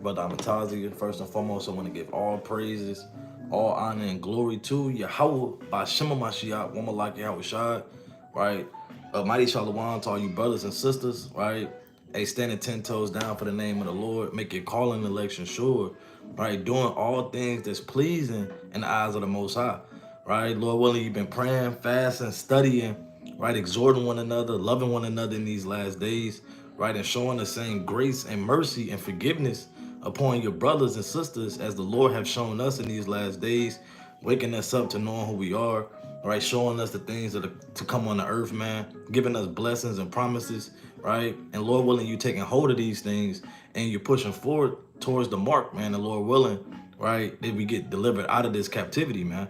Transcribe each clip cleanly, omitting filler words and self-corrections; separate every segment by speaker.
Speaker 1: Brother Amatazi, first and foremost, I want to give all praises, all honor, and glory to Yahweh by Shema Mashiach, one more like Yahweh Shai, right? Mighty Shalom to all you brothers and sisters, right? Hey, standing 10 toes down for the name of the Lord, make your calling and election sure, right? Doing all things that's pleasing in the eyes of the Most High, right? Lord willing, you've been praying, fasting, studying, right? Exhorting one another, loving one another in these last days, right? And showing the same grace and mercy and forgiveness upon your brothers and sisters as the Lord have shown us in these last days, waking us up to knowing who we are, right? Showing us the things that are to come on the earth, man, giving us blessings and promises, right? And Lord willing, you taking hold of these things and you're pushing forward towards the mark, man. And Lord willing, right, that we get delivered out of this captivity, man,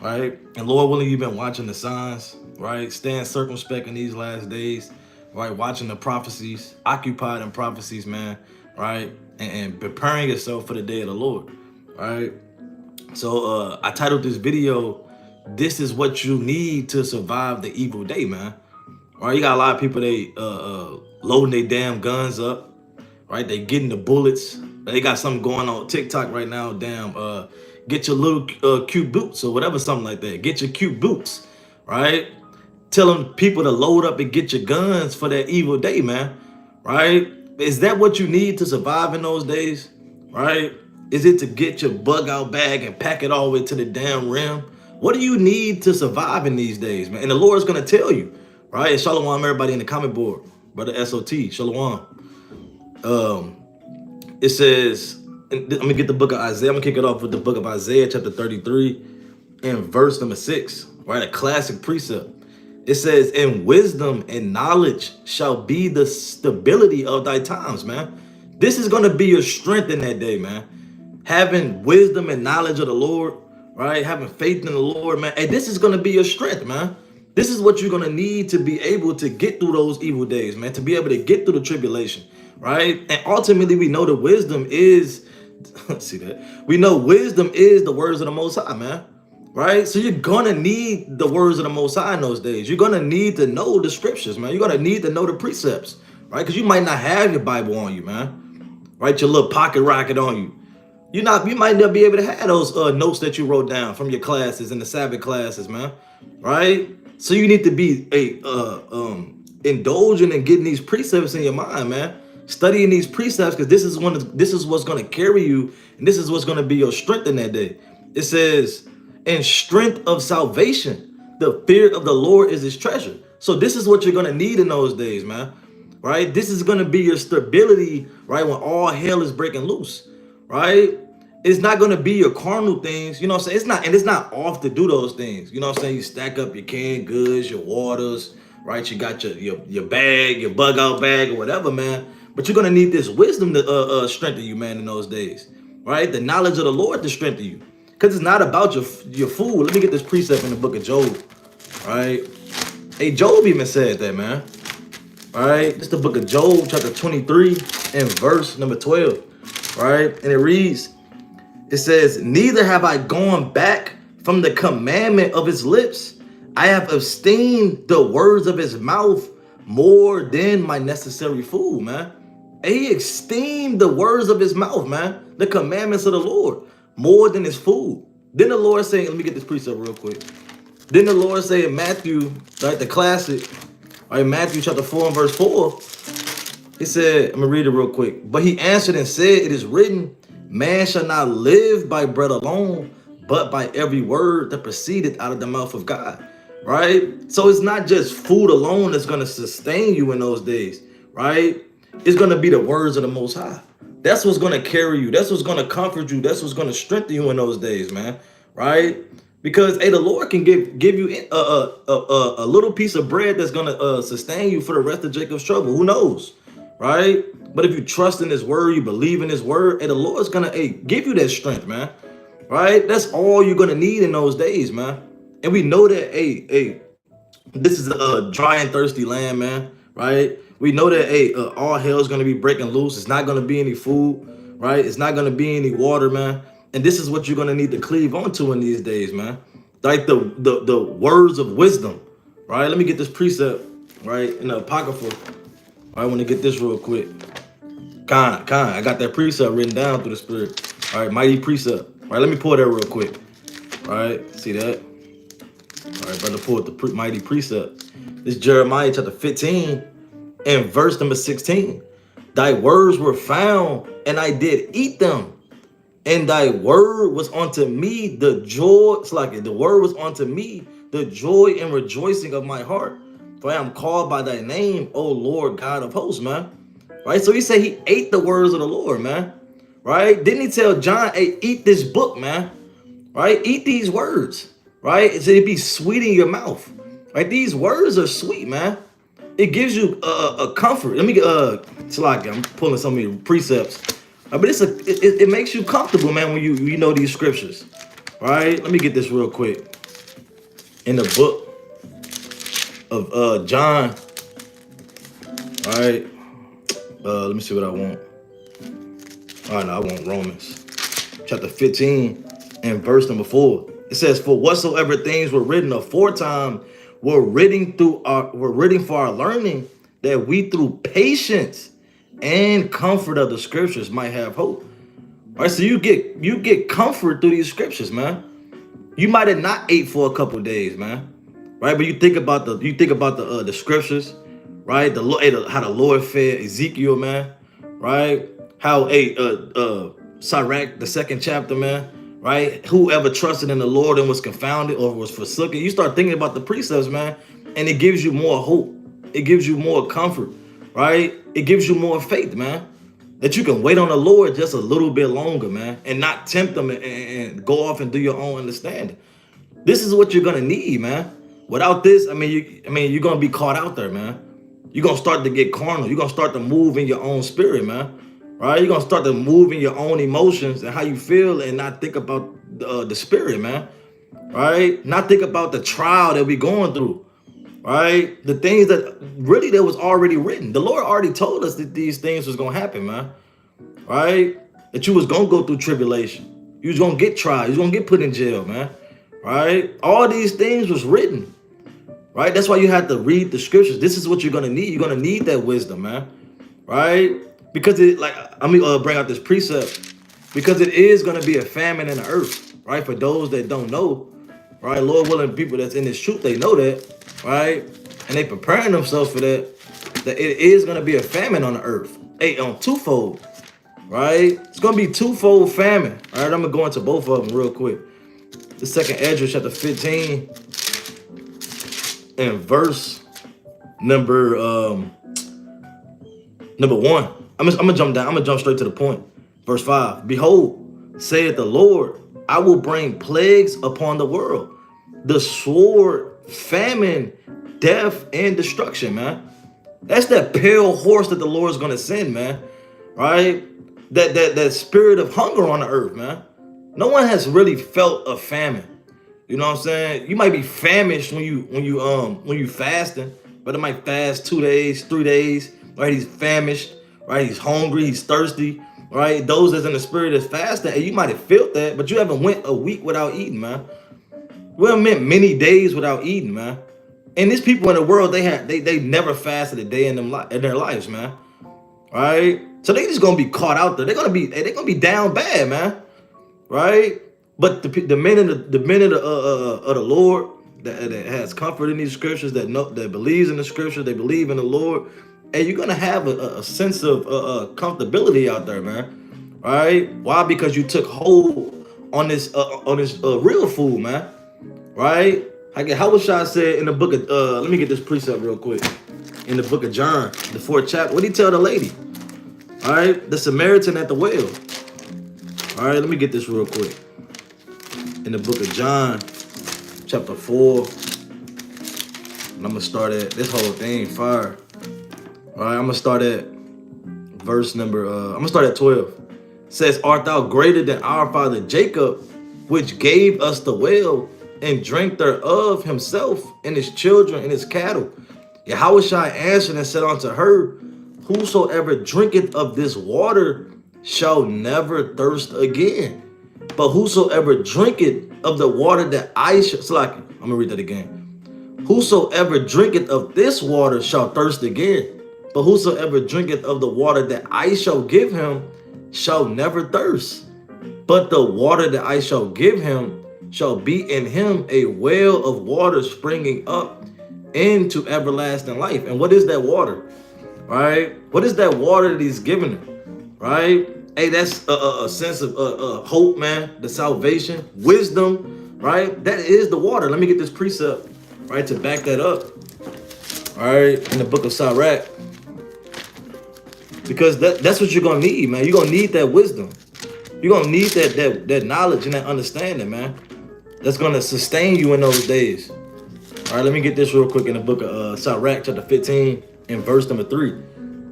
Speaker 1: right? And Lord willing, you've been watching the signs, right? Staying circumspect in these last days, right? Watching the prophecies, occupied in prophecies, man, right? And preparing yourself for the day of the Lord, right? So I titled this video, "This is what you need to survive the evil day," man. Right? You got a lot of people, they loading their damn guns up, right? They getting the bullets. They got something going on TikTok right now. Damn, get your little cute boots or whatever, something like that. Get your cute boots, right? Telling people to load up and get your guns for that evil day, man. Right? Is that what you need to survive in those days? Right? Is it to get your bug out bag and pack it all the way to the damn rim? What do you need to survive in these days, man? And the Lord's gonna tell you, right? And Shalom, everybody in the comment board, brother SOT, Shalom. It says, I'm gonna get the book of Isaiah. I'm gonna kick it off with the book of Isaiah, chapter 33, and verse number 6, right? A classic precept. It says, "In wisdom and knowledge shall be the stability of thy times," man. This is gonna be your strength in that day, man. Having wisdom and knowledge of the Lord, right? Having faith in the Lord, man. Hey, this is gonna be your strength, man. This is what you're gonna need to be able to get through those evil days, man. To be able to get through the tribulation, right? And ultimately, we know that wisdom is, see that? We know wisdom is the words of the Most High, man. Right? So you're gonna need the words of the Most High in those days. You're gonna need to know the scriptures, man. You're gonna need to know the precepts, right? Because you might not have your Bible on you, man. Right? Your little pocket rocket on you. You might not be able to have those notes that you wrote down from your classes and the Sabbath classes, man. Right? So you need to be indulging and getting these precepts in your mind, man. Studying these precepts, because this is what's gonna carry you, and this is what's gonna be your strength in that day. It says, "And strength of salvation, the fear of the Lord is his treasure." So this is what you're gonna need in those days, man. Right? This is gonna be your stability, right? When all hell is breaking loose, right? It's not gonna be your carnal things, you know what I'm saying? It's not off to do those things. You know what I'm saying? You stack up your canned goods, your waters, right? You got your bag, your bug out bag, or whatever, man. But you're gonna need this wisdom to strengthen you, man, in those days, right? The knowledge of the Lord to strengthen you. Because it's not about your food. Let me get this precept in the book of Job, right? Hey, Job even said that, man. All right, this is the book of Job, chapter 23, and verse number 12, right? And it reads, it says, "Neither have I gone back from the commandment of his lips. I have esteemed the words of his mouth more than my necessary food," man. And he esteemed the words of his mouth, man, the commandments of the Lord, more than his food. Then the Lord saying, let me get this precept real quick. Then the Lord say in Matthew, right, the classic, right, Matthew chapter 4 and verse 4, he said, I'm gonna read it real quick. "But he answered and said, it is written, man shall not live by bread alone, but by every word that proceedeth out of the mouth of God." Right? So it's not just food alone that's gonna sustain you in those days, right? It's gonna be the words of the Most High. That's what's gonna carry you. That's what's gonna comfort you. That's what's gonna strengthen you in those days, man. Right? Because hey, the Lord can give you a little piece of bread that's gonna sustain you for the rest of Jacob's trouble. Who knows, right? But if you trust in His word, you believe in His word, and the Lord's gonna give you that strength, man. Right? That's all you're gonna need in those days, man. And we know that this is a dry and thirsty land, man. Right? We know that all hell is gonna be breaking loose. It's not gonna be any food, right? It's not gonna be any water, man. And this is what you're gonna need to cleave onto in these days, man. Like the words of wisdom, right? Let me get this precept, right, in the apocrypha. I want to get this real quick. I got that precept written down through the Spirit. All right, mighty precept. All right, let me pull that real quick. All right, see that? All right, brother, pull the mighty precept. This is Jeremiah chapter 15 and verse number 16. Thy words were found, and I did eat them. And thy word was unto me the joy. It's like the word was unto me the joy and rejoicing of my heart. For I am called by thy name, O Lord God of hosts, man. Right? So he said he ate the words of the Lord, man. Right? Didn't he tell John, hey, eat this book, man? Right? Eat these words. Right? It said it'd be sweet in your mouth. Right? These words are sweet, man. It gives you a comfort. Let me it's like I'm pulling some of your precepts. But it makes you comfortable, man, when you know these scriptures. All right? Let me get this real quick. In the book of John. All right. Let me see what I want. All right, no, I want Romans chapter 15 and verse number 4. It says, "For whatsoever things were written aforetime were written for our learning, that we through patience and comfort of the scriptures might have hope." All right, so you get comfort through these scriptures, man. You might have not ate for a couple days, man. Right, but you think about the scriptures, right? How the Lord fed Ezekiel, man. Right? How Sirach, the second chapter, man. Right? Whoever trusted in the Lord and was confounded or was forsaken. You start thinking about the precepts, man, and it gives you more hope. It gives you more comfort, right? It gives you more faith, man. That you can wait on the Lord just a little bit longer, man, and not tempt them and go off and do your own understanding. This is what you're gonna need, man. Without this, you're gonna be caught out there, man. You're gonna start to get carnal. You're gonna start to move in your own spirit, man. Right? You're gonna start to move in your own emotions and how you feel, and not think about the spirit, man. Right? Not think about the trial that we're going through. Right? The things that was already written. The Lord already told us that these things was gonna happen, man. Right? That you was gonna go through tribulation. You was gonna get tried. You was gonna get put in jail, man. Right? All these things was written. Right? That's why you have to read the scriptures. This is what you're gonna need. You're gonna need that wisdom, man. Right? Because bring out this precept. Because it is gonna be a famine in the earth. Right? For those that don't know, right? Lord willing, people that's in this truth, they know that, right? And they preparing themselves for that. That it is gonna be a famine on the earth. On twofold, right? It's gonna be twofold famine. All right, I'm gonna go into both of them real quick. The second Ezra chapter 15 and verse number 1. I'm gonna jump down. I'm gonna jump straight to the point. Verse 5. "Behold, saith the Lord, I will bring plagues upon the world, the sword, famine, death, and destruction," man. That's that pale horse that the Lord's gonna send, man. Right? That spirit of hunger on the earth, man. No one has really felt a famine. You know what I'm saying? You might be famished when you fasting, but it might fast 2 days, 3 days. Right? He's famished. Right? He's hungry. He's thirsty. Right? Those that's in the spirit is fasting, and you might have felt that, but you haven't went a week without eating, man. We haven't went many days without eating, man. And these people in the world, they never fasted a day in their lives, man. Right? So they just gonna be caught out there. They're gonna be down bad, man. Right? But the men of the Lord that has comfort in these scriptures, that believes in the scriptures, they believe in the Lord, and you're gonna have a sense of comfortability out there, man. Right? Why? Because you took hold on this real food, man. Right? How was I said in the book of let me get this precept real quick. In the book of John, the 4th chapter, what did he tell the lady? All right, the Samaritan at the well. All right, let me get this real quick. In the book of John, chapter 4, and I'm gonna start at this whole thing fire. All right, I'm gonna start at verse number. I'm gonna start at 12. It says, "Art thou greater than our father Jacob, which gave us the well, and drank thereof himself and his children and his cattle?" Yahushua answered and said unto her, "Whosoever drinketh of this water shall never thirst again. But whosoever drinketh of the water that I shall," I'm gonna read that again. "Whosoever drinketh of this water shall thirst again. But whosoever drinketh of the water that I shall give him shall never thirst. But the water that I shall give him shall be in him a well of water springing up into everlasting life. And what is that water? Right? What is that water that he's giving him? Right? Hey, that's a sense of hope, man. The salvation, wisdom, right? That is the water. Let me get this precept, right, to back that up. All right, in the book of Sirach. Because that's what you're going to need, man. You're going to need that wisdom. You're going to need that knowledge and that understanding, man. That's going to sustain you in those days. All right, let me get this real quick in the book of Sirach, chapter 15, and verse number 3.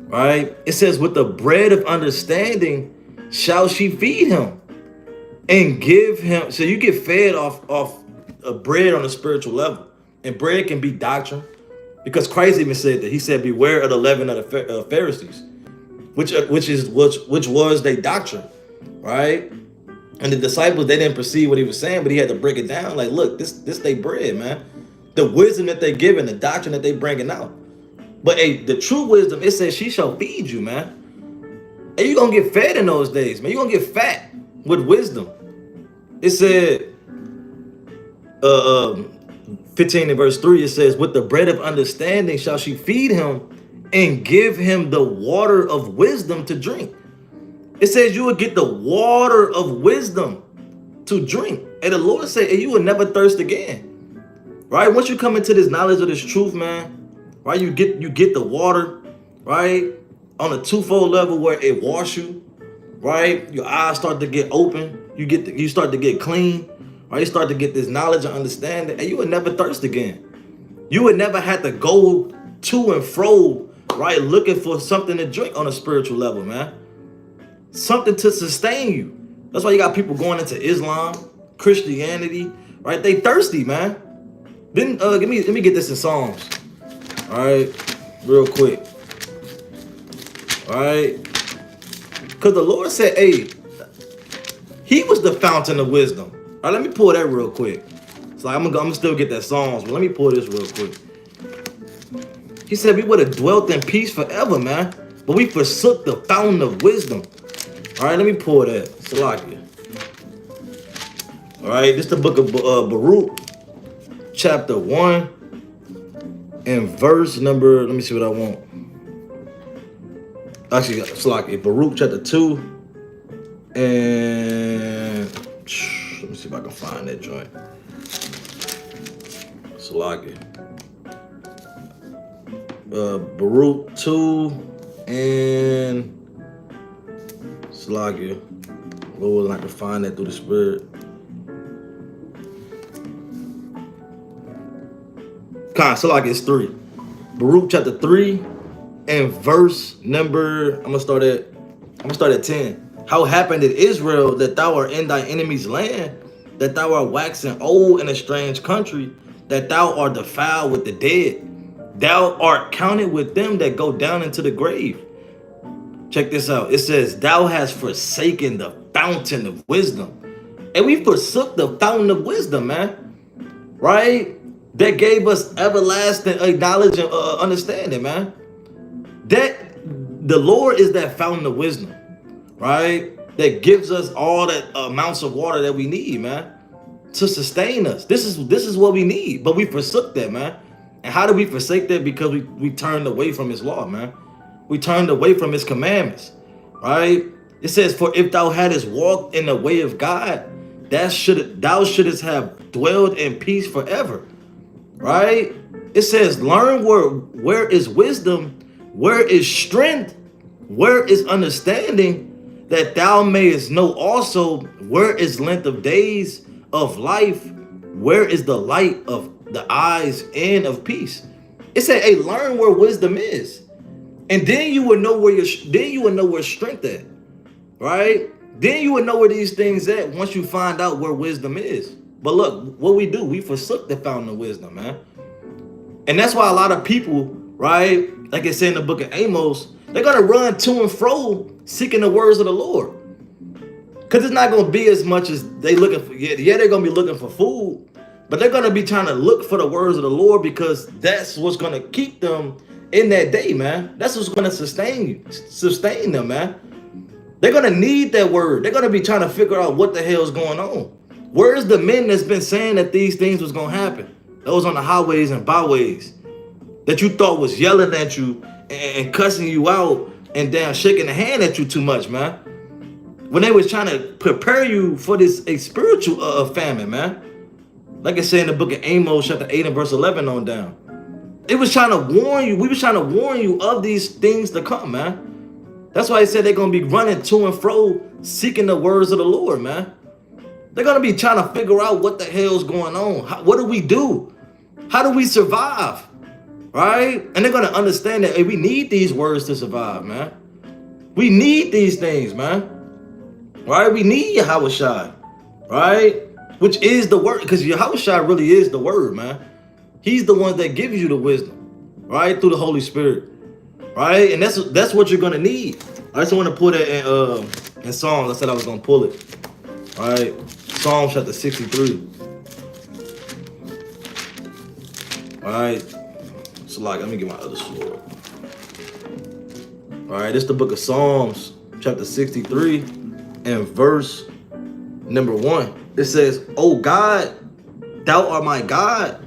Speaker 1: Right? It says, with the bread of understanding shall she feed him and give him. So you get fed off bread on a spiritual level. And bread can be doctrine. Because Christ even said that. He said, beware of the leaven of the Pharisees, which was their doctrine, right? And the disciples, they didn't perceive what he was saying, but he had to break it down. Like, look, this they bread, man. The wisdom that they giving, the doctrine that they bringing out. But the true wisdom, it says she shall feed you, man. And you're going to get fed in those days, man. You're going to get fat with wisdom. It said, 15 and verse 3, it says, with the bread of understanding shall she feed him and give him the water of wisdom to drink. It says you will get the water of wisdom to drink. And the Lord said, and you will never thirst again. Right? Once you come into this knowledge of this truth, man, right? You get the water, right? On a twofold level where it washes you, right? Your eyes start to get open. You start to get clean. Right? You start to get this knowledge and understanding, and you would never thirst again. You would never have to go to and fro, right, looking for something to drink on a spiritual level, man. Something to sustain you. That's why you got people going into Islam, Christianity, right? They thirsty, man. Then let me get this in Psalms. All right, real quick. All right, because the Lord said, hey, he was the fountain of wisdom. All right, let me pull that real quick. So I'm gonna still get that Psalms, but let me pull this real quick. He said we would have dwelt in peace forever, man, but we forsook the fountain of wisdom. All right, let me pull that. Salakia. All right, this is the book of Baruch, chapter 1, and verse number, let me see what I want. Actually, Salakia, Baruch chapter 2, and let me see if I can find that joint. Salakia. Baruch 2 and Salakia. Lord, I can find that through the Spirit. Salakia is 3. Baruch chapter 3 and verse number, I'm gonna start at 10. How happened it, Israel, that thou art in thy enemy's land, that thou art waxing old in a strange country, that thou art defiled with the dead. Thou art counted with them that go down into the grave. Check this out. It says, thou hast forsaken the fountain of wisdom. And we forsook the fountain of wisdom, man. Right? That gave us everlasting knowledge and understanding, man. That the Lord is that fountain of wisdom, right? That gives us all that amounts of water that we need, man, to sustain us. This is what we need, but we forsook that, man. And how did we forsake that? Because we turned away from his law, man. We turned away from his commandments, right? It says, for if thou hadst walked in the way of God, thou shouldest have dwelled in peace forever, right? It says, learn where is wisdom, where is strength, where is understanding, that thou mayest know also where is length of days of life, where is the light of the eyes and of peace. It said, hey, learn where wisdom is. And then you would know where strength at, right? Then you would know where these things at once you find out where wisdom is. But look, what we do, we forsook the fountain of wisdom, man. And that's why a lot of people, right, like it said in the book of Amos, they're going to run to and fro seeking the words of the Lord. Because it's not going to be as much as they looking for. Yeah, they're going to be looking for food, but they're going to be trying to look for the words of the Lord, because that's what's going to keep them in that day, man. That's what's going to sustain them, man. They're going to need that word. They're going to be trying to figure out what the hell is going on. Where's the men that's been saying that these things was going to happen? Those on the highways and byways that you thought was yelling at you and cussing you out and damn shaking the hand at you too much, man. When they was trying to prepare you for this a spiritual famine, man. Like I said in the book of Amos, chapter 8 and verse 11 on down. It was trying to warn you. We was trying to warn you of these things to come, man. That's why he said they're going to be running to and fro, seeking the words of the Lord, man. They're going to be trying to figure out what the hell's going on. What do we do? How do we survive? Right? And they're going to understand that, hey, we need these words to survive, man. We need these things, man. Right? We need Yahushua, right? Which is the word, because Yahushua really is the word, man. He's the one that gives you the wisdom, right? Through the Holy Spirit, right? And that's what you're gonna need. I just want to put it in Psalms. I said I was gonna pull it, all right? Psalm chapter 63. All right. So like, let me get my other sword. All right, this is the book of Psalms, chapter 63, and verse number 1. It says, "O God, thou art my God.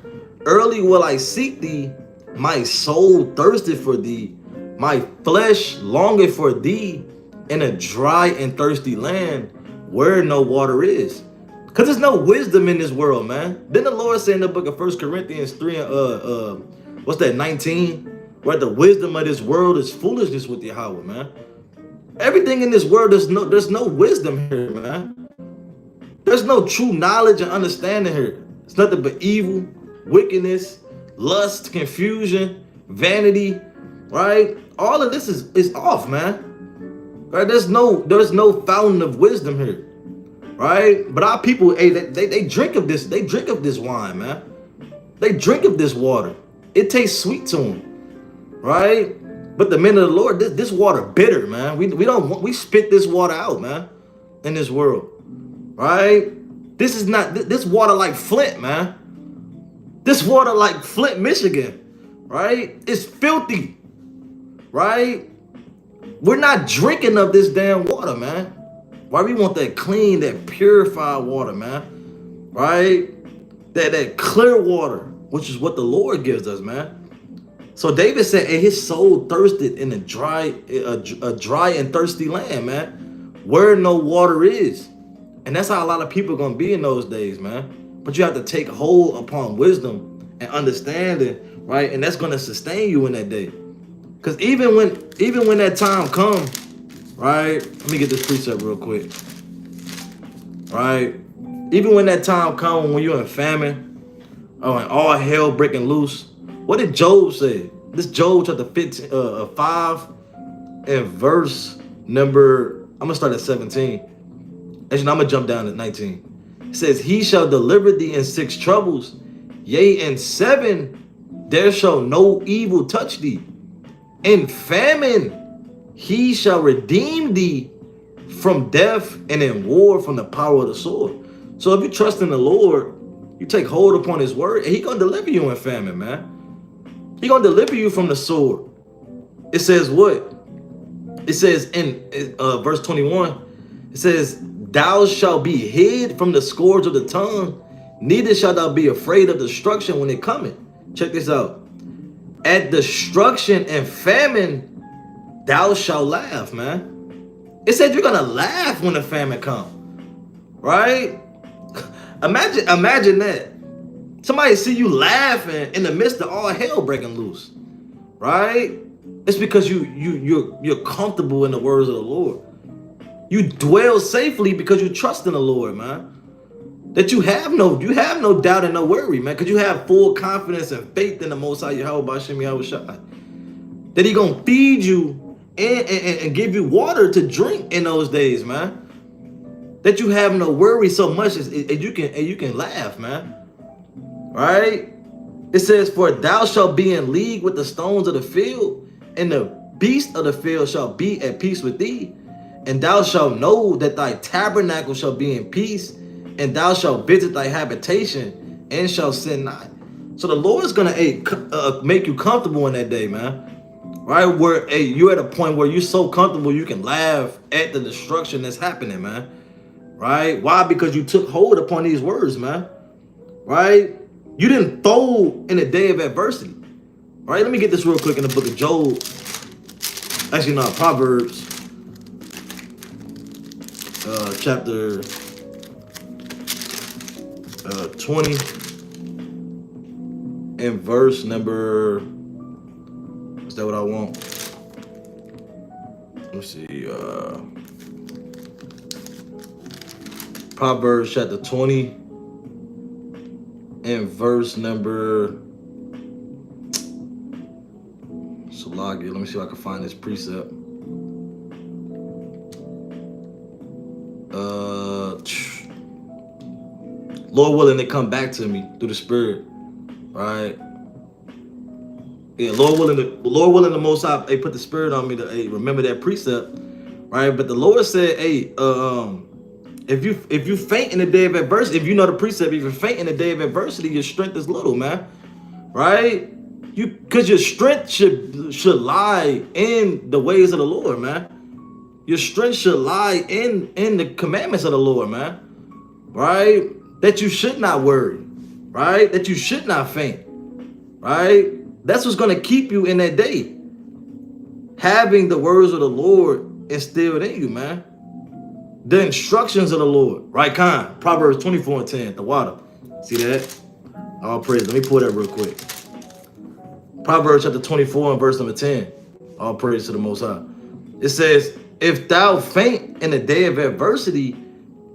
Speaker 1: Early will I seek thee. My soul thirsted for thee. My flesh longeth for thee in a dry and thirsty land where no water is." Because there's no wisdom in this world, man. Then the Lord said in the book of 1 Corinthians 3, 19, where the wisdom of this world is foolishness with Yahweh, man. Everything in this world, there's no wisdom here, man. There's no true knowledge and understanding here. It's nothing but evil, wickedness, lust, confusion, vanity, right? All of this is off, man. Right? There's no fountain of wisdom here, right? But our people, hey, they drink of this. They drink of this wine, man. They drink of this water. It tastes sweet to them, right? But the men of the Lord, this water bitter, man. We spit this water out, man, in this world. Right? This water like Flint, man. This water like Flint, Michigan, right? It's filthy, right? We're not drinking of this damn water, man. Why we want that clean, that purified water, man, right? That clear water, which is what the Lord gives us, man. So David said, hey, his soul thirsted in a dry and thirsty land, man, where no water is. And that's how a lot of people are going to be in those days, man. But you have to take hold upon wisdom and understanding, right? And that's going to sustain you in that day. Because even when that time comes, right? Let me get this precept real quick. Right? Even when that time comes, when you're in famine, and all hell breaking loose, what did Job say? This Job chapter 5 and verse number, I'm going to start at 17. Actually, I'm going to jump down to 19. It says, "He shall deliver thee in 6 troubles. Yea, in 7 there shall no evil touch thee. In famine he shall redeem thee from death, and in war from the power of the sword." So if you trust in the Lord, you take hold upon his word, and he going to deliver you in famine, man. He going to deliver you from the sword. It says what? It says in verse 21, it says, "Thou shalt be hid from the scourge of the tongue, neither shalt thou be afraid of destruction when it cometh." Check this out. "At destruction and famine, thou shalt laugh," man. It said you're going to laugh when the famine comes, right? Imagine that. Somebody see you laughing in the midst of all hell breaking loose, right? It's because you're comfortable in the words of the Lord. You dwell safely because you trust in the Lord, man. That you have no doubt and no worry, man, because you have full confidence and faith in the Most High Yahweh B'Shem Yahushua. That he gonna feed you and give you water to drink in those days, man. That you have no worry so much as you can laugh, man. Right? It says, "For thou shalt be in league with the stones of the field, and the beasts of the field shall be at peace with thee. And thou shalt know that thy tabernacle shall be in peace, and thou shalt visit thy habitation, and shall sin not." So the Lord is going to make you comfortable in that day, man. right? Where you're at a point where you're so comfortable you can laugh at the destruction that's happening, man. Right? Why? Because you took hold upon these words, man. Right? You didn't fold in a day of adversity. Right? Let me get this real quick in the book of Job. Actually, not Proverbs. Chapter 20 and verse number, is that what I want? Let's see. Proverbs chapter 20 and verse number, Salagi. Let me see if I can find this precept. Lord willing, to come back to me through the Spirit, right? Yeah, Lord willing, the Most High, they put the Spirit on me to remember that precept, right? But the Lord said, hey, if you faint in the day of adversity, if you know the precept, if you faint in the day of adversity, your strength is little, man, right? Because your strength should lie in the ways of the Lord, man. Your strength should lie in the commandments of the Lord, man, right? That you should not worry, right? That you should not faint, right? That's what's going to keep you in that day. Having the words of the Lord instilled in you, man. The instructions of the Lord, right? Proverbs 24 and 10, the water. See that? All praise. Let me pull that real quick. Proverbs chapter 24 and verse number 10. All praise to the Most High. It says, if thou faint in the day of adversity,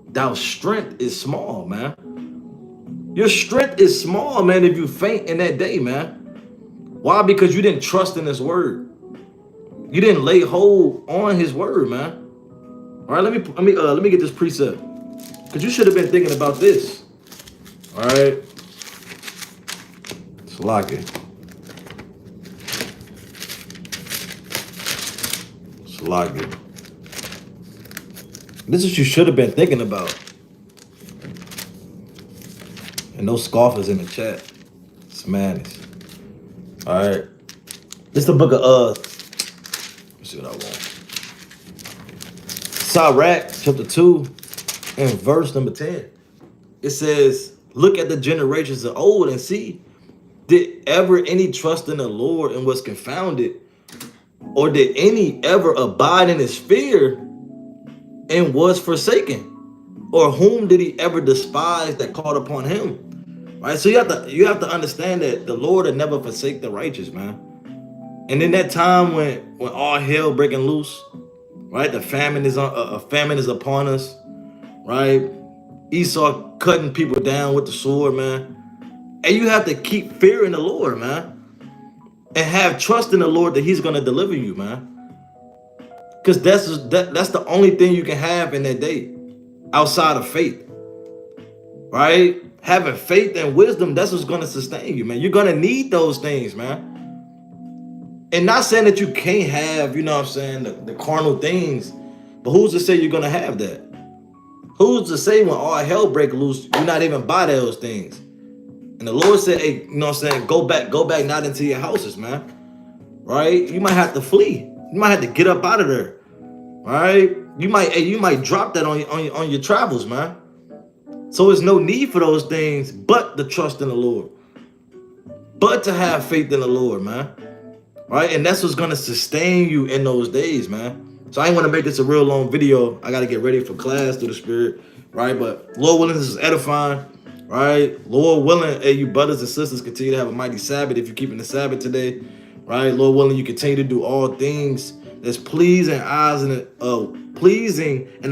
Speaker 1: thy strength is small, man. Your strength is small, man, if you faint in that day, man. Why? Because you didn't trust in his word. You didn't lay hold on his word, man. All right, let me get this precept, because you should have been thinking about this. All right, Salaki. This is what you should have been thinking about. And no scoffers in the chat. It's madness. All right, this is the book of let's see what I want. Sirach chapter 2 and verse number 10. It says, look at the generations of old and see, did ever any trust in the Lord and was confounded? Or did any ever abide in his fear and was forsaken? Or whom did he ever despise that called upon him? Right? So you have to understand that the Lord will never forsake the righteous, man. And in that time when all hell breaking loose, right? The famine is upon us, right? Esau cutting people down with the sword, man. And you have to keep fearing the Lord, man, and have trust in the Lord that he's going to deliver you, man. Because that's the only thing you can have in that day outside of faith, right? Having faith and wisdom, that's what's going to sustain you, man. You're going to need those things, man. And not saying that you can't have, you know what I'm saying, the carnal things, but who's to say you're going to have that? Who's to say when all hell break loose, you're not even by those things? And the Lord said, hey, you know what I'm saying, go back not into your houses, man. Right? You might have to flee. You might have to get up out of there. Right? You might drop that on your travels, man. So there's no need for those things but the trust in the Lord. But to have faith in the Lord, man. Right? And that's what's gonna sustain you in those days, man. So I ain't want to make this a real long video. I got to get ready for class through the Spirit, right? But Lord willing, this is edifying, right? Lord willing, hey, you brothers and sisters, continue to have a mighty Sabbath if you're keeping the Sabbath today, right? Lord willing, you continue to do all things that's pleasing in the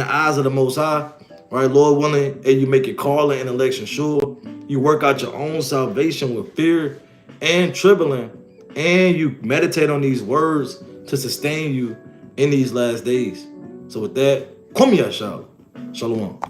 Speaker 1: eyes of the Most High, right? Lord willing, hey, you make your calling and election sure. You work out your own salvation with fear and trembling, and you meditate on these words to sustain you in these last days. So with that, Kum Yashal. Shalom.